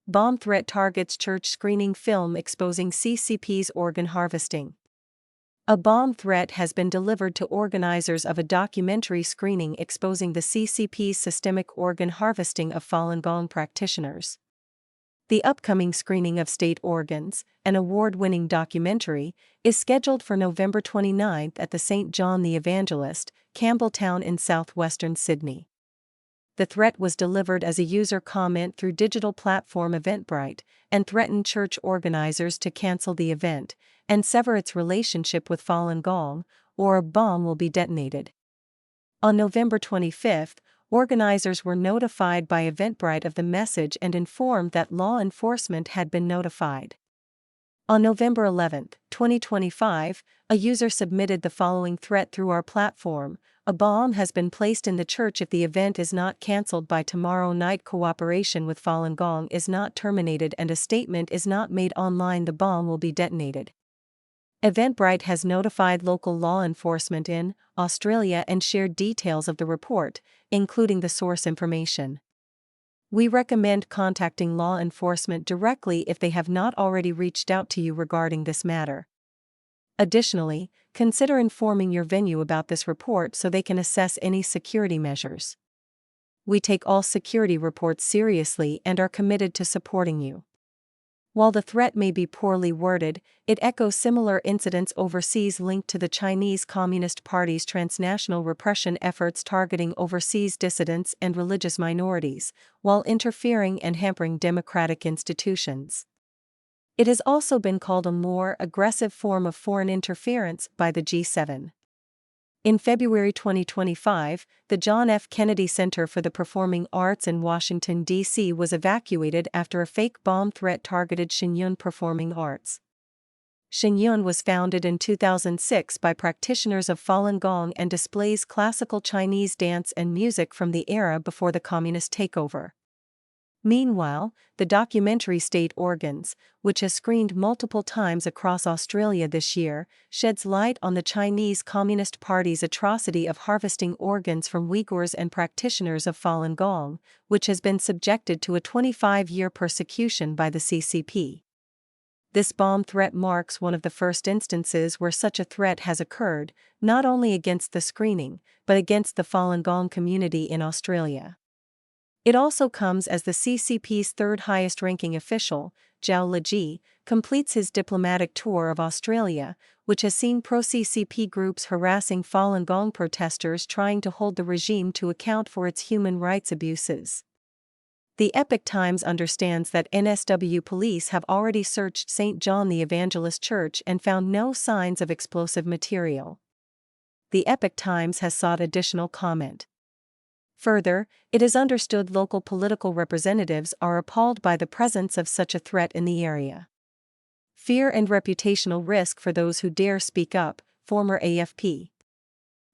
Bomb threat targets church screening film exposing CCP's organ harvesting. A bomb threat has been delivered to organizers of a documentary screening exposing the CCP's systemic organ harvesting of Falun Gong practitioners. The upcoming screening of State Organs, an award-winning documentary, is scheduled for November 29 at the St. John the Evangelist, Campbelltown in southwestern Sydney. The threat was delivered as a user comment through digital platform Eventbrite and threatened church organizers to cancel the event and sever its relationship with Falun Gong, or a bomb will be detonated. On November 25, organizers were notified by Eventbrite of the message and informed that law enforcement had been notified. On November 11, 2025, a user submitted the following threat through our platform: a bomb has been placed in the church if the event is not cancelled by tomorrow night. Cooperation with Falun Gong is not terminated and a statement is not made online. The bomb will be detonated. Eventbrite has notified local law enforcement in Australia and shared details of the report, including the source information. We recommend contacting law enforcement directly if they have not already reached out to you regarding this matter. Additionally, consider informing your venue about this report so they can assess any security measures. We take all security reports seriously and are committed to supporting you. While the threat may be poorly worded, it echoes similar incidents overseas linked to the Chinese Communist Party's transnational repression efforts targeting overseas dissidents and religious minorities, while interfering and hampering democratic institutions. It has also been called a more aggressive form of foreign interference by the G7. In February 2025, the John F. Kennedy Center for the Performing Arts in Washington, D.C. was evacuated after a fake bomb threat targeted Shenyun Performing Arts. Shenyun was founded in 2006 by practitioners of Falun Gong and displays classical Chinese dance and music from the era before the communist takeover. Meanwhile, the documentary State Organs, which has screened multiple times across Australia this year, sheds light on the Chinese Communist Party's atrocity of harvesting organs from Uyghurs and practitioners of Falun Gong, which has been subjected to a 25-year persecution by the CCP. This bomb threat marks one of the first instances where such a threat has occurred, not only against the screening, but against the Falun Gong community in Australia. It also comes as the CCP's third highest-ranking official, Zhao Leji, completes his diplomatic tour of Australia, which has seen pro-CCP groups harassing Falun Gong protesters trying to hold the regime to account for its human rights abuses. The Epoch Times understands that NSW police have already searched St. John the Evangelist Church and found no signs of explosive material. The Epoch Times has sought additional comment. Further, it is understood local political representatives are appalled by the presence of such a threat in the area. Fear and reputational risk for those who dare speak up, former AFP.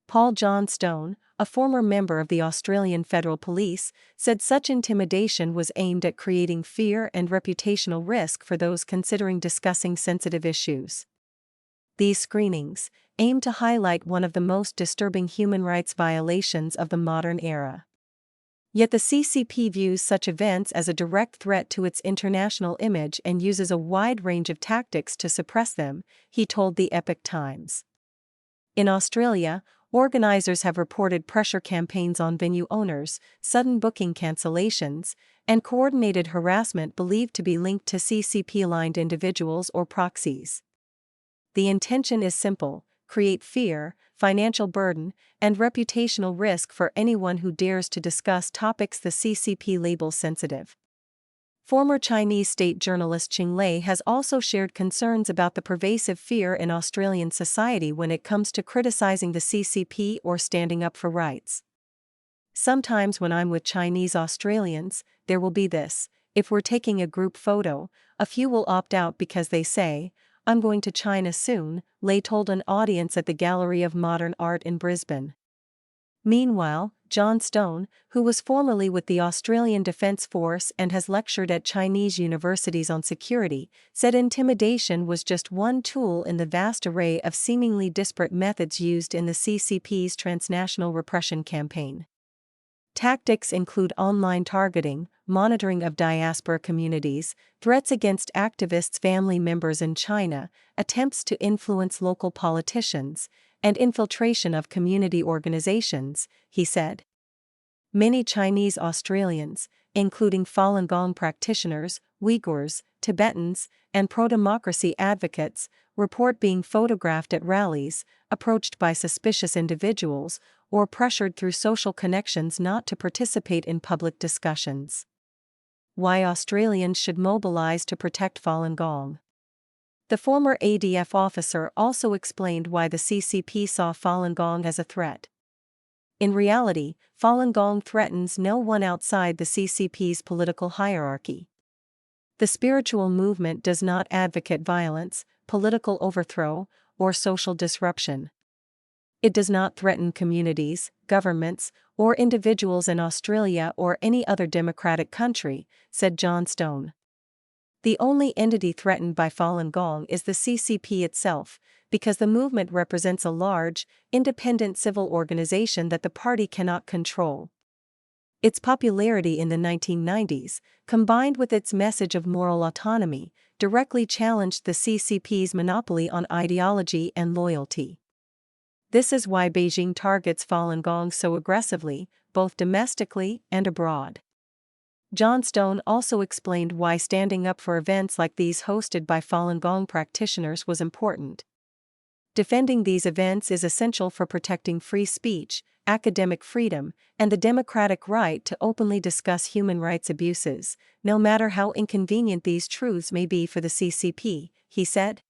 Paul Johnstone, a former member of the Australian Federal Police, said such intimidation was aimed at creating fear and reputational risk for those considering discussing sensitive issues. These screenings aim to highlight one of the most disturbing human rights violations of the modern era. Yet the CCP views such events as a direct threat to its international image and uses a wide range of tactics to suppress them, he told the Epoch Times. In Australia, organizers have reported pressure campaigns on venue owners, sudden booking cancellations, and coordinated harassment believed to be linked to CCP-aligned individuals or proxies. The intention is simple: create fear, financial burden, and reputational risk for anyone who dares to discuss topics the CCP labels sensitive. Former Chinese state journalist Qing Lei has also shared concerns about the pervasive fear in Australian society when it comes to criticizing the CCP or standing up for rights. Sometimes when I'm with Chinese Australians, there will be this: if we're taking a group photo, a few will opt out because they say, "I'm going to China soon," Lei told an audience at the Gallery of Modern Art in Brisbane. Meanwhile, John Stone, who was formerly with the Australian Defence Force and has lectured at Chinese universities on security, said intimidation was just one tool in the vast array of seemingly disparate methods used in the CCP's transnational repression campaign. Tactics include online targeting, monitoring of diaspora communities, threats against activists' family members in China, attempts to influence local politicians, and infiltration of community organizations, he said. Many Chinese Australians, including Falun Gong practitioners, Uyghurs, Tibetans, and pro-democracy advocates, report being photographed at rallies, approached by suspicious individuals, or pressured through social connections not to participate in public discussions. Why Australians should mobilize to protect Falun Gong. The former ADF officer also explained why the CCP saw Falun Gong as a threat. In reality, Falun Gong threatens no one outside the CCP's political hierarchy. The spiritual movement does not advocate violence, political overthrow, or social disruption. It does not threaten communities, governments, or individuals in Australia or any other democratic country, said John Stone. The only entity threatened by Falun Gong is the CCP itself, because the movement represents a large, independent civil organization that the party cannot control. Its popularity in the 1990s, combined with its message of moral autonomy, directly challenged the CCP's monopoly on ideology and loyalty. This is why Beijing targets Falun Gong so aggressively, both domestically and abroad. John Stone also explained why standing up for events like these hosted by Falun Gong practitioners was important. Defending these events is essential for protecting free speech, academic freedom, and the democratic right to openly discuss human rights abuses, no matter how inconvenient these truths may be for the CCP, he said.